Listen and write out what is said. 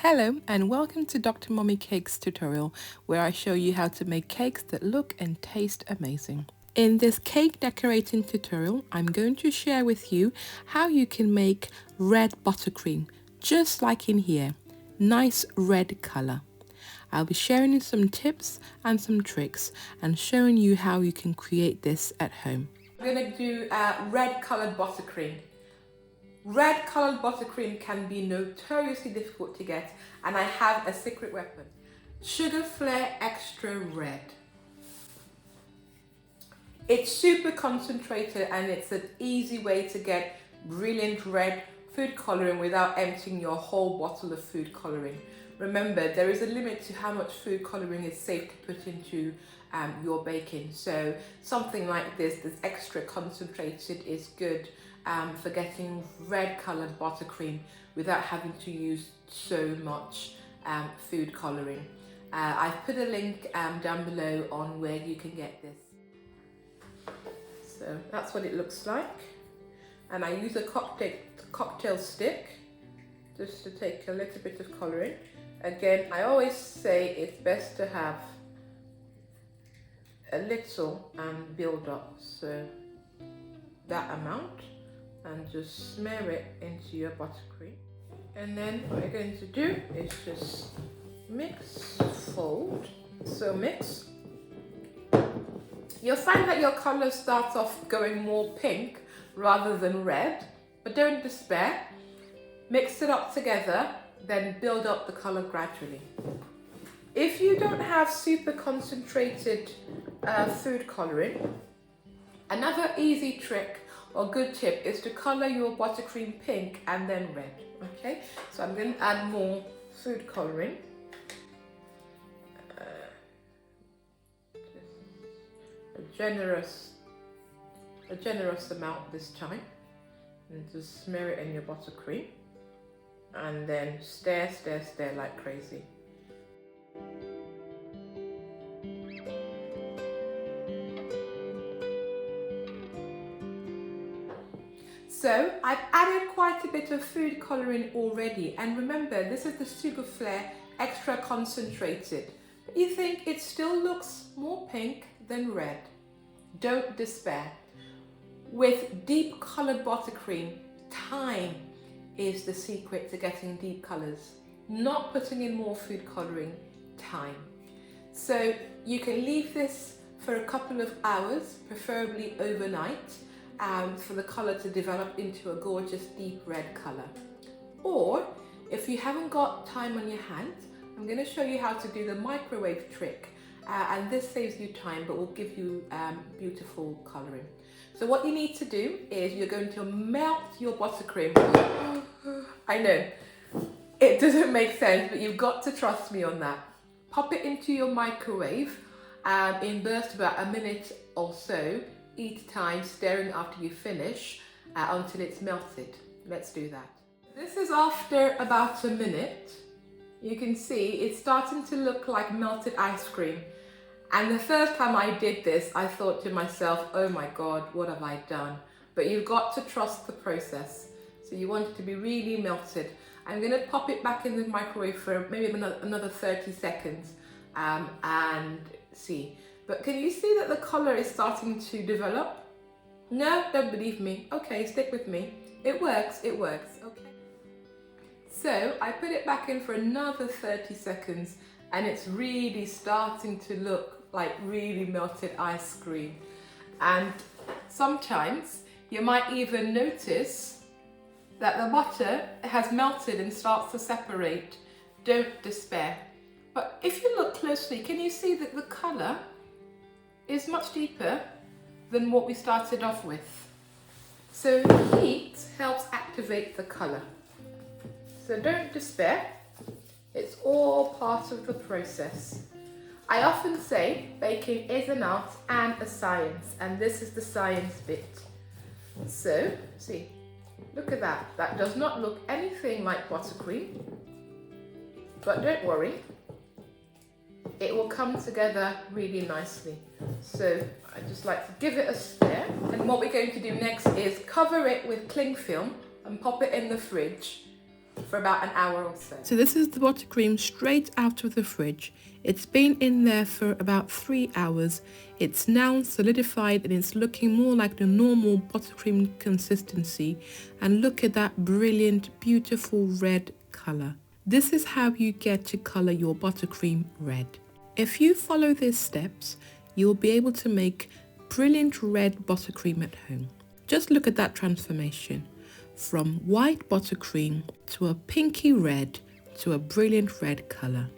Hello and welcome to Dr. Mommy Cakes tutorial, where I show you how to make cakes that look and taste amazing. In this cake decorating tutorial, I'm going to share with you how you can make red buttercream, just like in here. Nice red color. I'll be sharing you some tips and some tricks and showing you how you can create this at home. I'm going to do red colored buttercream. Red colored buttercream can be notoriously difficult to get, and I have a secret weapon. Sugarflair Extra Red. It's super concentrated and it's an easy way to get brilliant red food coloring without emptying your whole bottle of food coloring. Remember, there is a limit to how much food coloring is safe to put into your baking. So something like this that's extra concentrated is good for getting red colored buttercream without having to use so much food coloring. I've put a link down below on where you can get this. So that's what it looks like. And I use a cocktail stick just to take a little bit of coloring. Again, I always say it's best to have a little and build up. So that amount, and just smear it into your buttercream. And then what you're going to do is just mix, fold. So mix. You'll find that your color starts off going more pink rather than red, but don't despair. Mix it up together, then build up the color gradually. If you don't have super concentrated food coloring, another easy trick or good tip is to color your buttercream pink and then red. Okay, so I'm going to add more food coloring. A generous amount this time, and just smear it in your buttercream, and then stir like crazy. So I've added quite a bit of food coloring already, and remember, this is the Sugarflair Extra Concentrated. But you think it still looks more pink than red. Don't despair. With deep colored buttercream, time is the secret to getting deep colors. Not putting in more food coloring, time. So you can leave this for a couple of hours, preferably overnight, for the color to develop into a gorgeous deep red color. Or if you haven't got time on your hands, I'm going to show you how to do the microwave trick, and this saves you time but will give you beautiful coloring. So what you need to do is you're going to melt your buttercream. I know, it doesn't make sense, but you've got to trust me on that. Pop it into your microwave in bursts about a minute or so, each time, stirring after you finish until it's melted. Let's do that. This is after about a minute. You can see it's starting to look like melted ice cream. And the first time I did this, I thought to myself, oh my God, what have I done? But you've got to trust the process. So you want it to be really melted. I'm going to pop it back in the microwave for maybe another 30 seconds and see. But can you see that the color is starting to develop? No, don't believe me. Okay, stick with me. It works, okay. So I put it back in for another 30 seconds and it's really starting to look like really melted ice cream. And sometimes you might even notice that the butter has melted and starts to separate. Don't despair. But if you look closely, can you see that the color is much deeper than what we started off with? So heat helps activate the color. So don't despair. It's all part of the process. I often say baking is an art and a science, and this is the science bit. So, see, look at that. That does not look anything like buttercream, but don't worry. It will come together really nicely. So I just like to give it a stir. And what we're going to do next is cover it with cling film and pop it in the fridge for about an hour or so. So this is the buttercream straight out of the fridge. It's been in there for about 3 hours. It's now solidified and it's looking more like the normal buttercream consistency. And look at that brilliant, beautiful red colour. This is how you get to colour your buttercream red. If you follow these steps, you'll be able to make brilliant red buttercream at home. Just look at that transformation. From white buttercream to a pinky red to a brilliant red colour.